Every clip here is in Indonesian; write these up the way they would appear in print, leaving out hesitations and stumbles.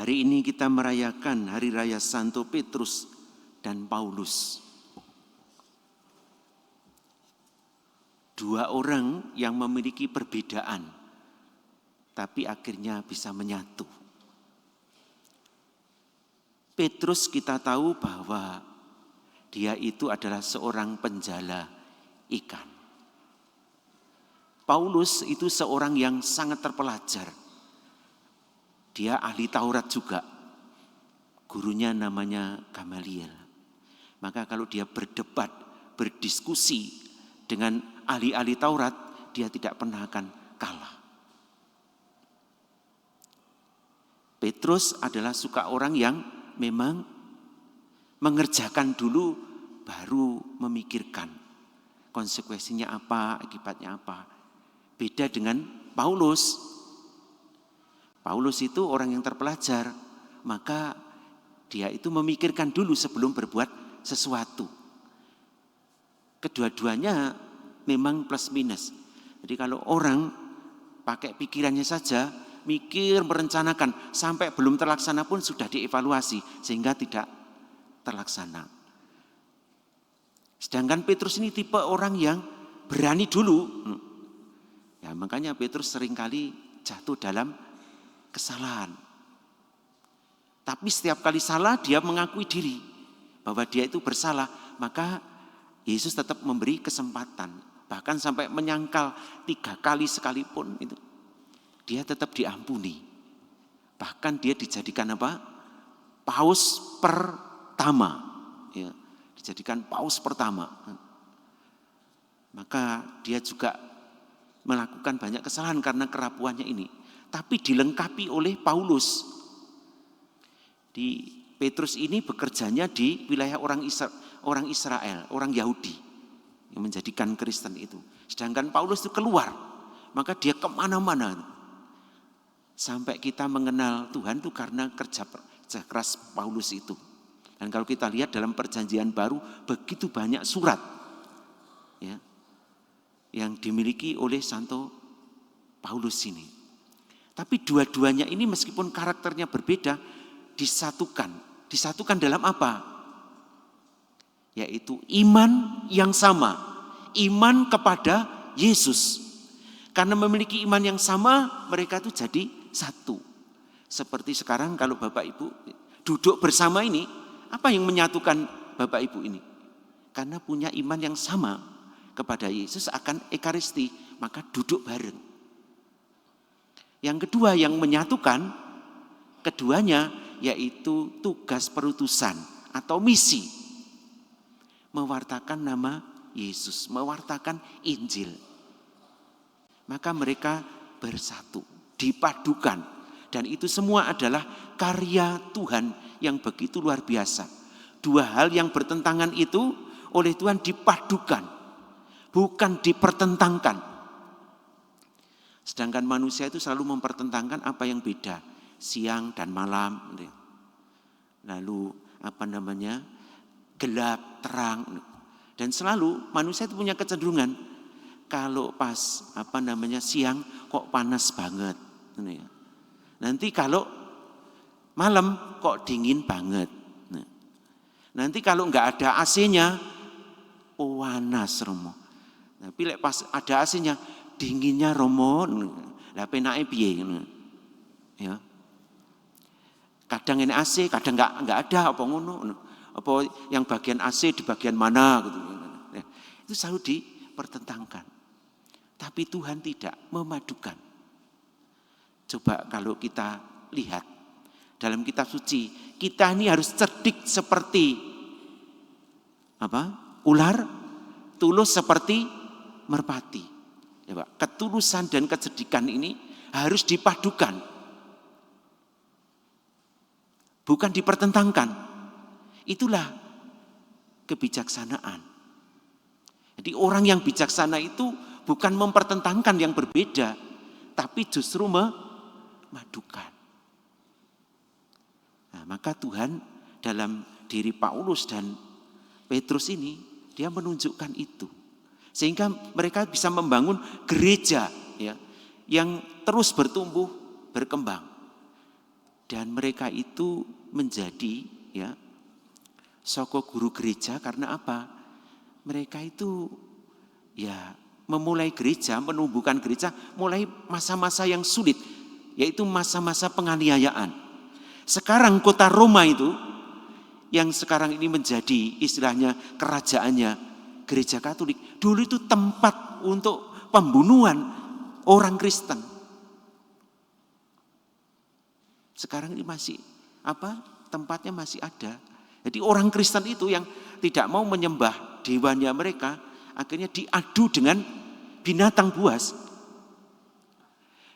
Hari ini kita merayakan Hari Raya Santo Petrus dan Paulus. Dua orang yang memiliki perbedaan, tapi akhirnya bisa menyatu. Petrus kita tahu bahwa dia itu adalah seorang penjala ikan. Paulus itu seorang yang sangat terpelajar. Dia ahli Taurat juga. Gurunya namanya Gamaliel. Maka kalau dia berdebat, berdiskusi dengan ahli-ahli Taurat, dia tidak pernah akan kalah. Petrus adalah suka orang yang memang mengerjakan dulu baru memikirkan konsekuensinya apa, akibatnya apa. Beda dengan Paulus. Paulus itu orang yang terpelajar, maka dia itu memikirkan dulu sebelum berbuat sesuatu. Kedua-duanya memang plus minus. Jadi kalau orang pakai pikirannya saja, mikir, merencanakan, sampai belum terlaksana pun sudah dievaluasi, sehingga tidak terlaksana. Sedangkan Petrus ini tipe orang yang berani dulu. Ya, makanya Petrus seringkali jatuh dalam kesalahan. Tapi setiap kali salah dia mengakui diri bahwa dia itu bersalah, maka Yesus tetap memberi kesempatan. Bahkan sampai menyangkal 3 kali sekalipun itu dia tetap diampuni. Bahkan dia dijadikan apa? Paus pertama. Ya, dijadikan paus pertama. Maka dia juga melakukan banyak kesalahan karena kerapuannya ini. Tapi dilengkapi oleh Paulus. Di Petrus ini bekerjanya di wilayah orang Israel, orang Yahudi yang menjadikan Kristen itu. Sedangkan Paulus itu keluar, maka dia kemana-mana. Sampai kita mengenal Tuhan itu karena kerja keras Paulus itu. Dan kalau kita lihat dalam Perjanjian Baru, begitu banyak surat ya, yang dimiliki oleh Santo Paulus ini. Tapi dua-duanya ini meskipun karakternya berbeda, disatukan. Disatukan dalam apa? Yaitu iman yang sama. Iman kepada Yesus. Karena memiliki iman yang sama, mereka itu jadi satu. Seperti sekarang kalau Bapak Ibu duduk bersama ini, apa yang menyatukan Bapak Ibu ini? Karena punya iman yang sama kepada Yesus akan Ekaristi, maka duduk bareng. Yang kedua yang menyatukan keduanya yaitu tugas perutusan atau misi. Mewartakan nama Yesus, mewartakan Injil. Maka mereka bersatu, dipadukan. Dan itu semua adalah karya Tuhan yang begitu luar biasa. Dua hal yang bertentangan itu oleh Tuhan dipadukan, bukan dipertentangkan. Sedangkan manusia itu selalu mempertentangkan apa yang beda, siang dan malam. Lalu gelap, terang. Dan selalu manusia itu punya kecenderungan kalau pas siang kok panas banget. Nanti kalau malam kok dingin banget. Nanti kalau enggak ada AC-nya, panas romo. Tapi pas ada AC-nya, dinginnya romo, lah penake piye ngono. Ya. Kadang ini AC, kadang enggak ada apa ngono. Apa yang bagian AC di bagian mana gitu. Ya. Itu selalu dipertentangkan. Tapi Tuhan tidak memadukan. Coba kalau kita lihat dalam kitab suci, kita ini harus cerdik seperti ular, tulus seperti merpati. Ya, Pak, ketulusan dan kecerdikan ini harus dipadukan. Bukan dipertentangkan. Itulah kebijaksanaan. Jadi orang yang bijaksana itu bukan mempertentangkan yang berbeda, tapi justru memadukan. Nah, maka Tuhan dalam diri Paulus dan Petrus ini, dia menunjukkan itu. Sehingga mereka bisa membangun gereja ya, yang terus bertumbuh, berkembang. Dan mereka itu menjadi ya soko guru gereja karena apa? Mereka itu ya memulai gereja, menumbuhkan gereja mulai masa-masa yang sulit, yaitu masa-masa penganiayaan. Sekarang kota Roma itu yang sekarang ini menjadi istilahnya kerajaannya gereja Katolik, dulu itu tempat untuk pembunuhan orang Kristen. Sekarang ini masih tempatnya masih ada. Jadi orang Kristen itu yang tidak mau menyembah dewanya mereka, akhirnya diadu dengan binatang buas.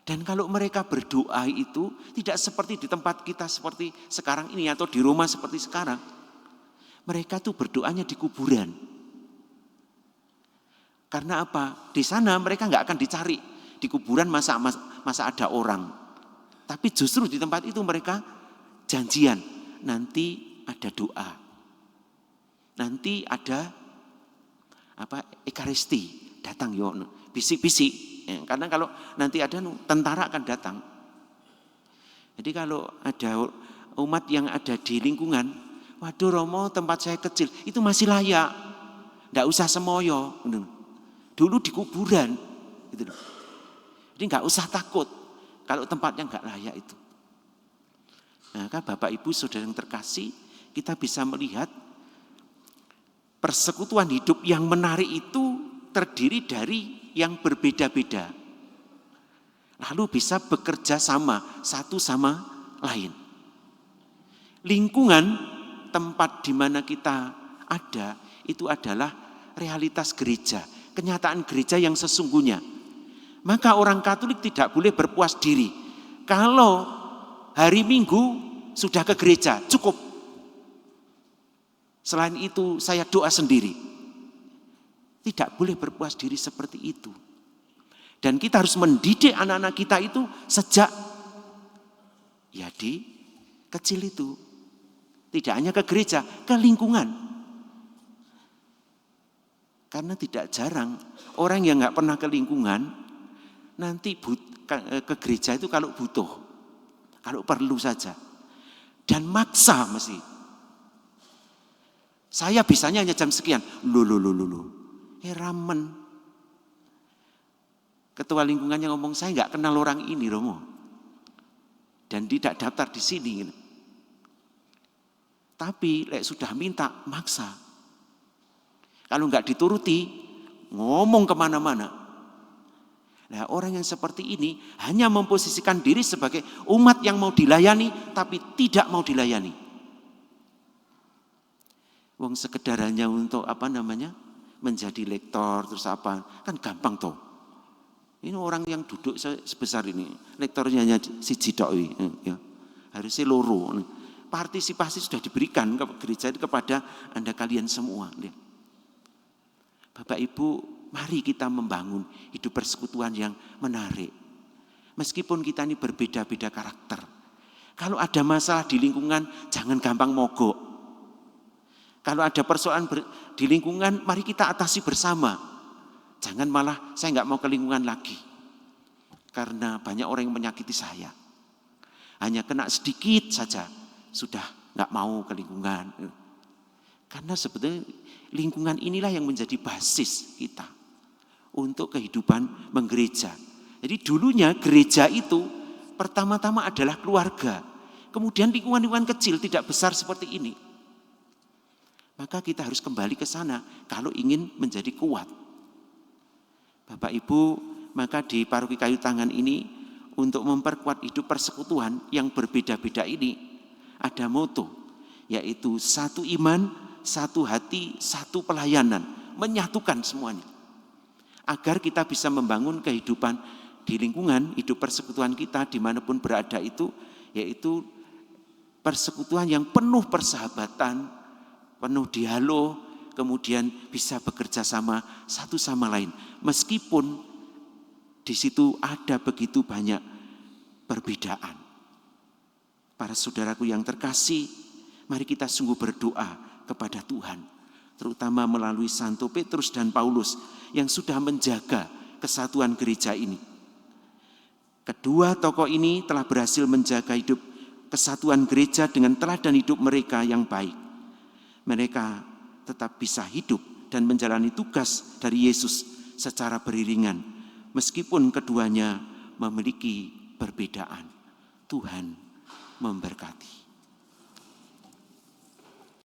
Dan kalau mereka berdoa itu tidak seperti di tempat kita seperti sekarang ini atau di Roma seperti sekarang. Mereka tuh berdoanya di kuburan. Karena apa? Di sana mereka nggak akan dicari. Di kuburan masa ada orang. Tapi justru di tempat itu mereka janjian. Nanti ada doa. Nanti ada Ekaristi. Datang yo, bisik-bisik. Karena kalau nanti ada tentara akan datang. Jadi kalau ada umat yang ada di lingkungan, waduh Romo tempat saya kecil, itu masih layak. Tidak usah semoyo. Dulu di kuburan. Jadi nggak usah takut kalau tempatnya nggak layak itu. Nah, kan Bapak Ibu Saudara yang terkasih, kita bisa melihat persekutuan hidup yang menarik itu terdiri dari yang berbeda-beda. Lalu bisa bekerja sama satu sama lain. Lingkungan tempat di mana kita ada itu adalah realitas gereja, kenyataan gereja yang sesungguhnya. Maka orang Katolik tidak boleh berpuas diri. Kalau hari Minggu sudah ke gereja, cukup. Selain itu saya doa sendiri. Tidak boleh berpuas diri seperti itu. Dan kita harus mendidik anak-anak kita itu sejak ya di kecil itu. Tidak hanya ke gereja, ke lingkungan. Karena tidak jarang orang yang nggak pernah ke lingkungan nanti ke gereja itu kalau butuh, kalau perlu saja. Dan maksa mesti. Saya bisanya hanya jam sekian. Loh. Ramen. Ketua lingkungannya ngomong, saya nggak kenal orang ini Romo. Dan tidak daftar di sini. Tapi sudah minta, maksa. Kalau nggak dituruti, ngomong kemana-mana. Nah, orang yang seperti ini hanya memposisikan diri sebagai umat yang mau dilayani, tapi tidak mau dilayani. Wong sekedar hanya untuk menjadi lektor terus kan gampang toh. Ini orang yang duduk sebesar ini, lektornya hanya siji tok ya. Harusnya loro. Partisipasi sudah diberikan ke gereja itu kepada Anda kalian semua. Bapak Ibu, mari kita membangun hidup persekutuan yang menarik. Meskipun kita ini berbeda-beda karakter. Kalau ada masalah di lingkungan, jangan gampang mogok. Kalau ada persoalan di lingkungan, mari kita atasi bersama. Jangan malah saya nggak mau ke lingkungan lagi. Karena banyak orang yang menyakiti saya. Hanya kena sedikit saja, sudah nggak mau ke lingkungan. Karena sebetulnya lingkungan inilah yang menjadi basis kita untuk kehidupan menggereja. Jadi dulunya gereja itu pertama-tama adalah keluarga. Kemudian lingkungan-lingkungan kecil tidak besar seperti ini. Maka kita harus kembali ke sana kalau ingin menjadi kuat. Bapak Ibu, maka di Paroki Kayu Tangan ini untuk memperkuat hidup persekutuan yang berbeda-beda ini ada moto, yaitu satu iman, satu hati, satu pelayanan, menyatukan semuanya. Agar kita bisa membangun kehidupan di lingkungan, hidup persekutuan kita dimanapun berada itu, yaitu persekutuan yang penuh persahabatan, penuh dialog, kemudian bisa bekerja sama satu sama lain. Meskipun di situ ada begitu banyak perbedaan. Para saudaraku yang terkasih, mari kita sungguh berdoa kepada Tuhan. Terutama melalui Santo Petrus dan Paulus yang sudah menjaga kesatuan gereja ini. Kedua tokoh ini telah berhasil menjaga hidup kesatuan gereja dengan teladan hidup mereka yang baik, mereka tetap bisa hidup dan menjalani tugas dari Yesus secara beriringan, meskipun keduanya memiliki perbedaan. Tuhan memberkati.